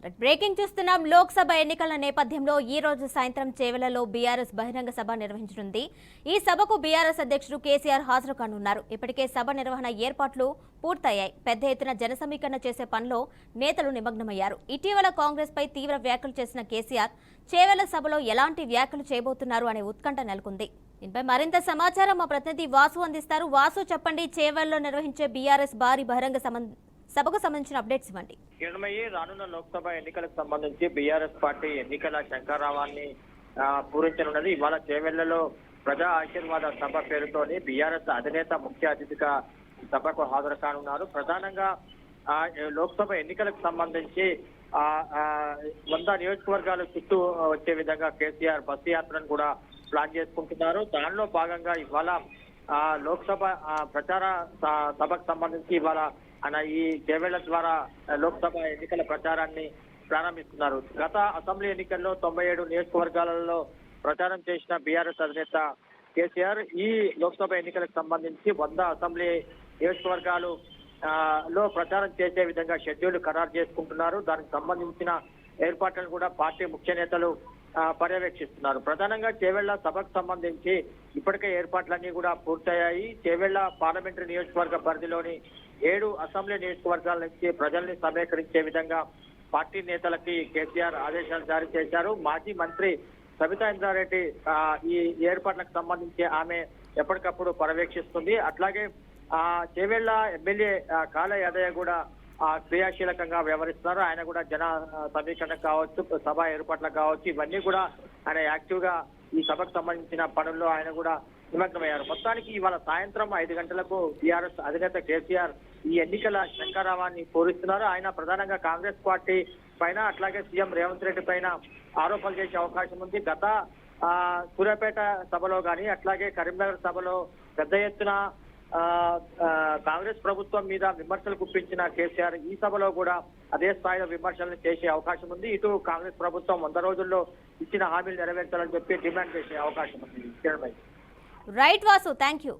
Breaking చూస్తున్నాం. లోక్సభ ఎన్నికల నేపథ్యంలో ఈ రోజు సాయంత్రం చేవెళ్లలో బీఆర్ఎస్ బహిరంగ సభ నిర్వహించనుంది. ఈ సభకు బీఆర్ఎస్ అధ్యక్షుడు కేసీఆర్ హాజరు కానున్నారు. ఇప్పటికే సభ నిర్వహణ ఏర్పాట్లు పూర్తయ్యాయి. పెద్ద ఎత్తున జనసమీకరణ చేసే పనిలో నేతలు నిమగ్నమయ్యారు. ఇటీవల కాంగ్రెస్ పై తీవ్ర వ్యాఖ్యలు చేసిన కేసీఆర్ చేవెళ్ల సభలో ఎలాంటి వ్యాఖ్యలు చేయబోతున్నారు అనే ఉత్కంఠ నెలకొంది. దీనిపై మరింత సమాచారం మా ప్రతినిధి వాసు అందిస్తారు. వాసు, చెప్పండి, చేవెళ్లలో నిర్వహించే బీఆర్ఎస్ భారీ బహిరంగ సభకు సంబంధించిన అప్డేట్స్ ఇవ్వండి. కిరణమయ్యి, రానున్న లోక్సభ ఎన్నికలకు సంబంధించి బీఆర్ఎస్ పార్టీ ఎన్నికల శంఖారావాన్ని పూరించనున్నది. ఇవాళ చేవెళ్లలో ప్రజా ఆశీర్వాద సభ పేరుతోని బీఆర్ఎస్ అధినేత ముఖ్య అతిథిగా సభకు హాజరు కానున్నారు. ప్రధానంగా లోక్సభ ఎన్నికలకు సంబంధించి 100 నియోజకవర్గాల చుట్టూ వచ్చే విధంగా కేసీఆర్ బస్సు యాత్రను కూడా ప్లాన్ చేసుకుంటున్నారు. దానిలో భాగంగా ఇవాళ లోక్సభ ప్రచార సభకు సంబంధించి ఇవాళ ఈ చేవెళ్ల ద్వారా లోక్సభ ఎన్నికల ప్రచారాన్ని ప్రారంభిస్తున్నారు. గత అసెంబ్లీ ఎన్నికల్లో 97 నియోజకవర్గాలలో ప్రచారం చేసిన బీఆర్ఎస్ అధినేత కేసీఆర్ ఈ లోక్సభ ఎన్నికలకు సంబంధించి 100 అసెంబ్లీ నియోజకవర్గాలు లో ప్రచారం చేసే విధంగా షెడ్యూల్ ఖరారు చేసుకుంటున్నారు. దానికి సంబంధించిన ఏర్పాట్లను కూడా పార్టీ ముఖ్య నేతలు పర్యవేక్షిస్తున్నారు. ప్రధానంగా చేవెళ్ల సభకు సంబంధించి ఇప్పటికే ఏర్పాట్లన్నీ కూడా పూర్తయ్యాయి. చేవెళ్ల పార్లమెంటరీ నియోజకవర్గ పరిధిలోని 7 అసెంబ్లీ నియోజకవర్గాల నుంచి ప్రజల్ని సమీకరించే విధంగా పార్టీ నేతలకి కేసీఆర్ ఆదేశాలు జారీ చేశారు. మాజీ మంత్రి సబితా ఇంద్రారెడ్డి ఈ ఏర్పాట్లకు సంబంధించి ఆమె ఎప్పటికప్పుడు పర్యవేక్షిస్తుంది. అట్లాగే చేవెళ్ల ఎమ్మెల్యే కాళ యాదయ్య కూడా క్రియాశీలకంగా వ్యవహరిస్తున్నారు. ఆయన కూడా జన సమీకరణ కావచ్చు, సభ ఏర్పాట్లకు కావచ్చు, ఇవన్నీ కూడా ఆయన యాక్టివ్ గా ఈ సభకు సంబంధించిన పనుల్లో ఆయన కూడా నిమగ్నమయ్యారు. మొత్తానికి ఇవాళ సాయంత్రం 5 గంటలకు టీఆర్ఎస్ అధినేత కేసీఆర్ ఈ ఎన్నికల శంఖారావాన్ని పూరిస్తున్నారు. ఆయన ప్రధానంగా కాంగ్రెస్ పార్టీ పైన అట్లాగే సీఎం రేవంత్ రెడ్డి పైన ఆరోపణలు చేసే అవకాశం ఉంది. గత సూర్యాపేట సభలో గాని అట్లాగే కరీంనగర్ సభలో పెద్ద ఎత్తున కాంగ్రెస్ ప్రభుత్వం మీద విమర్శలు గుప్పించిన కేసీఆర్ ఈ సభలో కూడా అదే స్థాయిలో విమర్శలను చేసే అవకాశం ఉంది. ఇటు కాంగ్రెస్ ప్రభుత్వం 100 రోజుల్లో ఇచ్చిన హామీలు నెరవేర్చాలని చెప్పి డిమాండ్ చేసే అవకాశం ఉంది. Right Vasu, thank you.